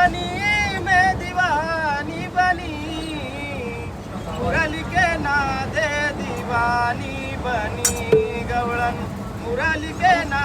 बनी मैं दीवानी बनी, मुरली के नादे दीवानी बनी, गवळण मुरली के ना